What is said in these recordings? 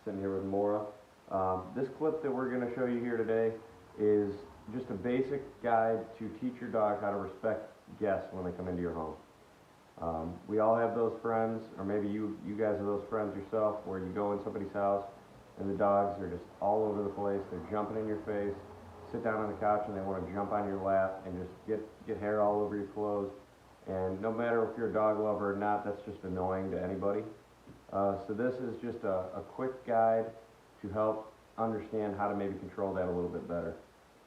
sitting here with Maura. This clip that we're going to show you here today is just a basic guide to teach your dog how to respect guests when they come into your home. We all have those friends, or maybe you guys are those friends yourself, where you go in somebody's house and the dogs are just all over the place. They're jumping in your face, sit down on the couch and they want to jump on your lap and just get hair all over your clothes. And no matter if you're a dog lover or not, that's just annoying to anybody. So this is just a quick guide to help understand how to maybe control that a little bit better.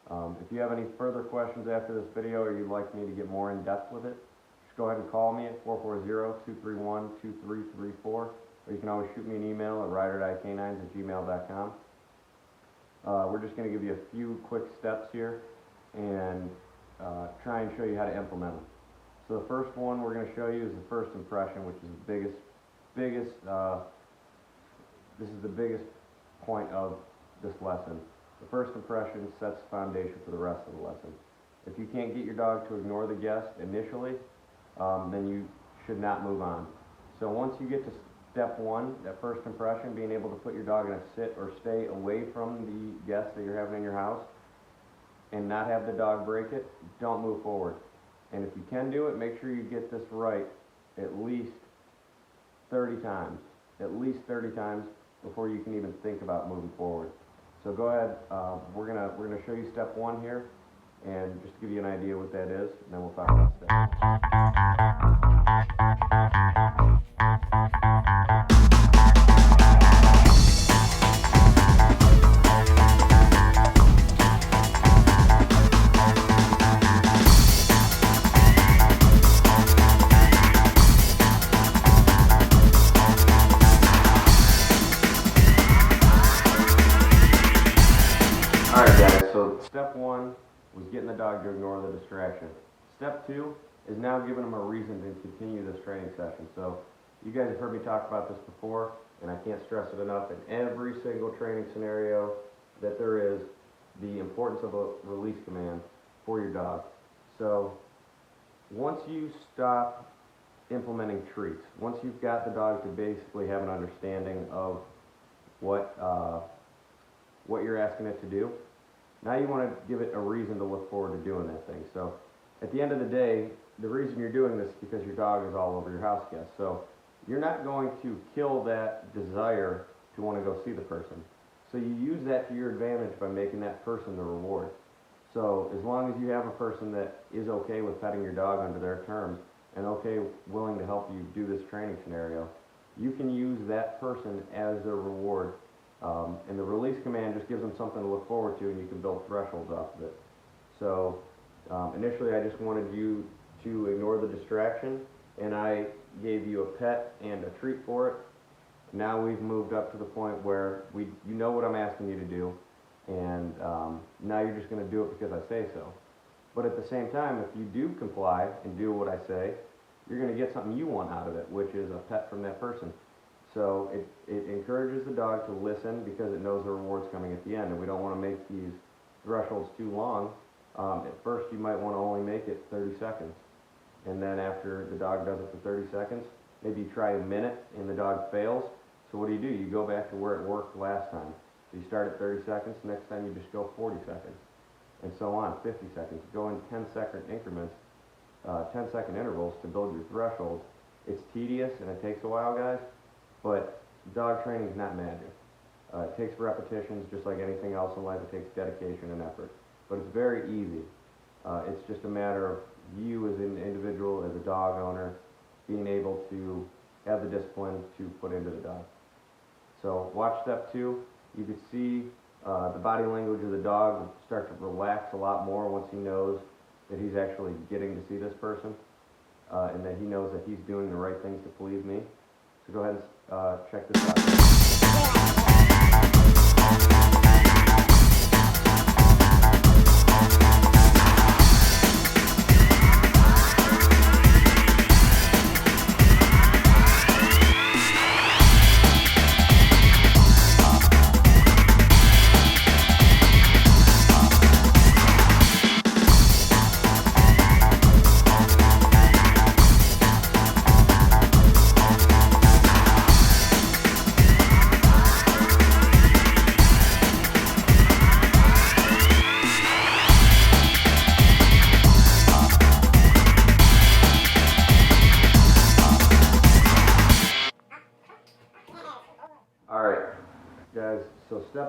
If you have any further questions after this video, or you'd like me to get more in depth with it, just go ahead and call me at 440-231-2334, or you can always shoot me an email at riderdiecaniines@gmail.com. We're just going to give you a few quick steps here and try and show you how to implement them. So the first one we're going to show you is the first impression, which is the biggest point of this lesson. The first impression sets the foundation for the rest of the lesson. If you can't get your dog to ignore the guest initially, then you should not move on. So once you get to step one, that first impression, being able to put your dog in a sit or stay away from the guest that you're having in your house and not have the dog break it, don't move forward. And if you can do it, make sure you get this right at least 30 times. At least 30 times before you can even think about moving forward. So go ahead, we're gonna show you step one here, and just to give you an idea what that is, and then we'll talk about step two. Alright guys, so step one was getting the dog to ignore the distraction. Step two is now giving them a reason to continue this training session. So you guys have heard me talk about this before, and I can't stress it enough. In every single training scenario that there is, the importance of a release command for your dog. So once you stop implementing treats, once you've got the dog to basically have an understanding of what you're asking it to do, now you want to give it a reason to look forward to doing that thing. So at the end of the day, the reason you're doing this is because your dog is all over your house guest. So you're not going to kill that desire to want to go see the person. So you use that to your advantage by making that person the reward. So as long as you have a person that is okay with petting your dog under their terms and willing to help you do this training scenario, you can use that person as a reward. And the release command just gives them something to look forward to, and you can build thresholds off of it. So initially I just wanted you to ignore the distraction, and I gave you a pet and a treat for it. Now we've moved up to the point where you know what I'm asking you to do, and now you're just going to do it because I say so. But at the same time, if you do comply and do what I say, you're going to get something you want out of it, which is a pet from that person. So it encourages the dog to listen because it knows the reward's coming at the end, and we don't want to make these thresholds too long. At first you might want to only make it 30 seconds, and then after the dog does it for 30 seconds, maybe you try a minute and the dog fails. So what do? You go back to where it worked last time. So you start at 30 seconds, next time you just go 40 seconds, and so on, 50 seconds. Go in 10-second increments, 10-second intervals to build your thresholds. It's tedious and it takes a while, guys. But dog training is not magic. It takes repetitions, just like anything else in life. It takes dedication and effort. But it's very easy. It's just a matter of you as an individual, as a dog owner, being able to have the discipline to put into the dog. So watch step two. You can see the body language of the dog will start to relax a lot more once he knows that he's actually getting to see this person, and that he knows that he's doing the right things to please me. So go ahead and check this out.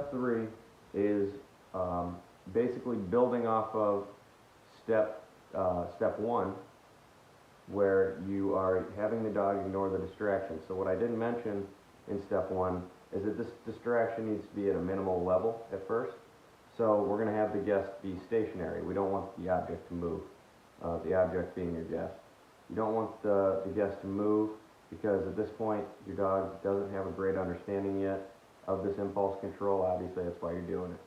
step 3 is basically building off of step 1, where you are having the dog ignore the distraction. So what I didn't mention in step 1 is that this distraction needs to be at a minimal level at first. So we're going to have the guest be stationary. We don't want the object to move, the object being your guest. You don't want the guest to move, because at this point your dog doesn't have a great understanding yet of this impulse control. Obviously that's why you're doing it.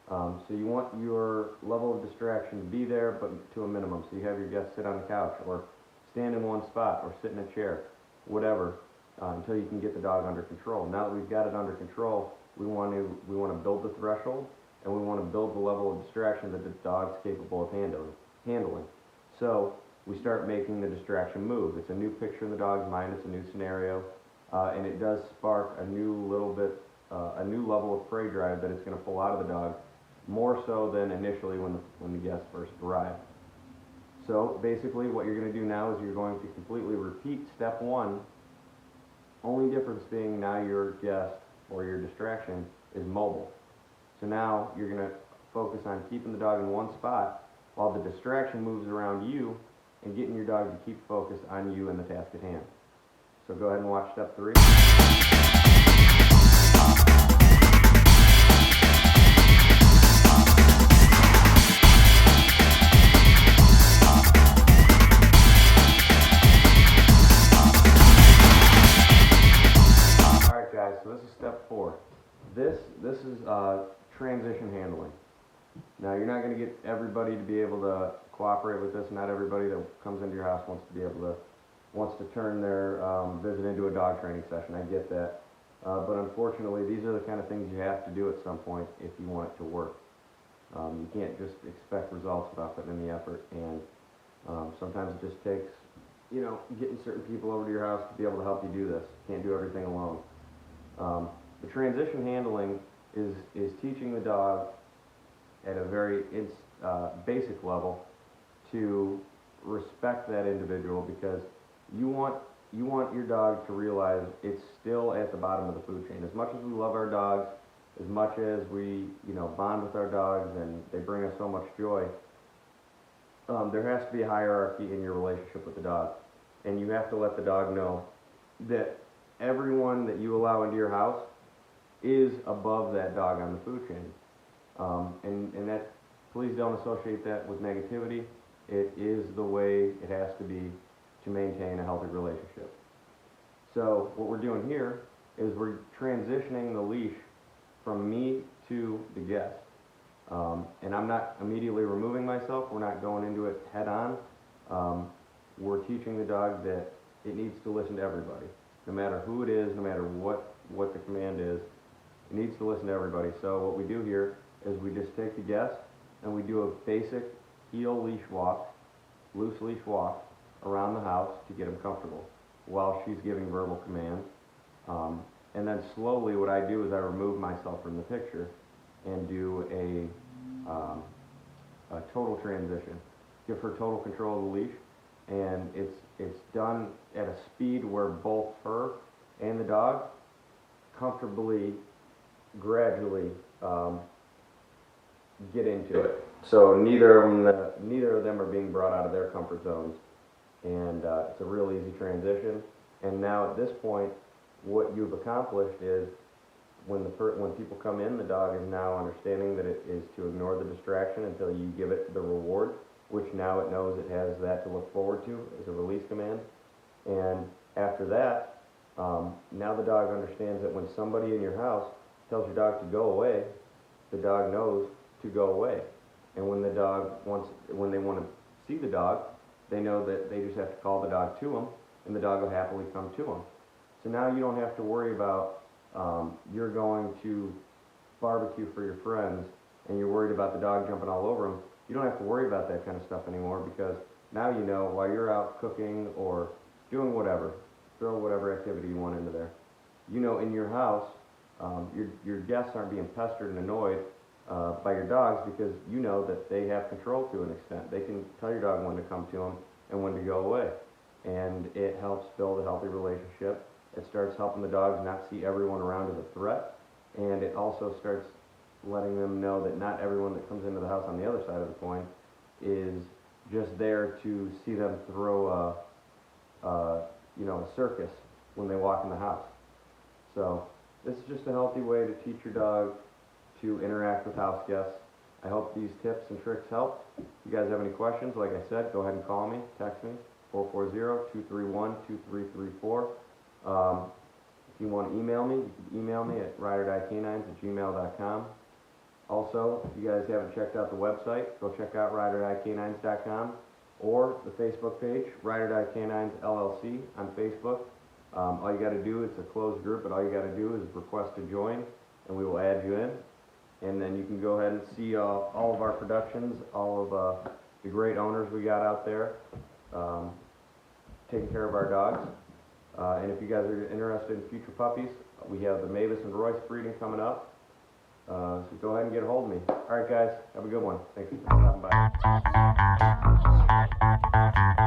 So you want your level of distraction to be there, but to a minimum. So you have your guest sit on the couch, or stand in one spot, or sit in a chair, whatever, until you can get the dog under control. Now that we've got it under control, we want to build the threshold, and we want to build the level of distraction that the dog's capable of handling. So we start making the distraction move. It's a new picture in the dog's mind. It's a new scenario, and it does spark a new level of prey drive that it's going to pull out of the dog, more so than initially when the guest first arrived. So basically what you're going to do now is you're going to completely repeat step 1, only difference being now your guest or your distraction is mobile. So now you're going to focus on keeping the dog in one spot while the distraction moves around you and getting your dog to keep focused on you and the task at hand. So go ahead and watch step 3. So this is step 4. This is transition handling. Now you're not going to get everybody to be able to cooperate with this. Not everybody that comes into your house wants to turn their visit into a dog training session. I get that, but unfortunately these are the kind of things you have to do at some point if you want it to work. You can't just expect results without putting in the effort, and sometimes it just takes, getting certain people over to your house to be able to help you do this. You can't do everything alone. The transition handling is teaching the dog at a very basic level to respect that individual, because you want your dog to realize it's still at the bottom of the food chain. As much as we love our dogs, as much as we bond with our dogs and they bring us so much joy, there has to be a hierarchy in your relationship with the dog, and you have to let the dog know that everyone that you allow into your house is above that dog on the food chain. And that, please don't associate that with negativity. It is the way it has to be to maintain a healthy relationship. So what we're doing here is we're transitioning the leash from me to the guest. And I'm not immediately removing myself. We're not going into it head on. We're teaching the dog that it needs to listen to everybody. No matter who it is, no matter what the command is, it needs to listen to everybody. So what we do here is we just take the guest and we do a basic heel leash walk, loose leash walk around the house to get him comfortable while she's giving verbal commands. And then slowly what I do is I remove myself from the picture and do a total transition. Give her total control of the leash, and it's done at a speed where both her and the dog comfortably, gradually get into it. So neither of them are being brought out of their comfort zones, and it's a real easy transition. And now at this point, what you've accomplished is when people come in, the dog is now understanding that it is to ignore the distraction until you give it the reward, which now it knows it has that to look forward to as a release command. And after that, now the dog understands that when somebody in your house tells your dog to go away, the dog knows to go away. And when they want to see the dog, they know that they just have to call the dog to them, and the dog will happily come to them. So now you don't have to worry about you're going to barbecue for your friends and you're worried about the dog jumping all over them. You don't have to worry about that kind of stuff anymore, because now you know while you're out cooking or doing whatever, throw whatever activity you want into there. You know in your house, your guests aren't being pestered and annoyed by your dogs, because you know that they have control to an extent. They can tell your dog when to come to them and when to go away. And it helps build a healthy relationship. It starts helping the dogs not see everyone around as a threat, and it also starts letting them know that not everyone that comes into the house on the other side of the coin is just there to see them throw a circus when they walk in the house. So this is just a healthy way to teach your dog to interact with house guests. I hope these tips and tricks help. If you guys have any questions, like I said, go ahead and call me, text me, 440-231-2334. If you want to email me, you can email me at rideordiecanines@gmail.com. Also, if you guys haven't checked out the website, go check out rideordiecanines.com or the Facebook page, Ride or Die Canines LLC on Facebook. All you got to do, it's a closed group, but all you got to do is request to join, and we will add you in. And then you can go ahead and see all of our productions, all of the great owners we got out there taking care of our dogs. And if you guys are interested in future puppies, we have the Mavis and Royce breeding coming up. So go ahead and get a hold of me. All right, guys, have a good one. Thanks for stopping by.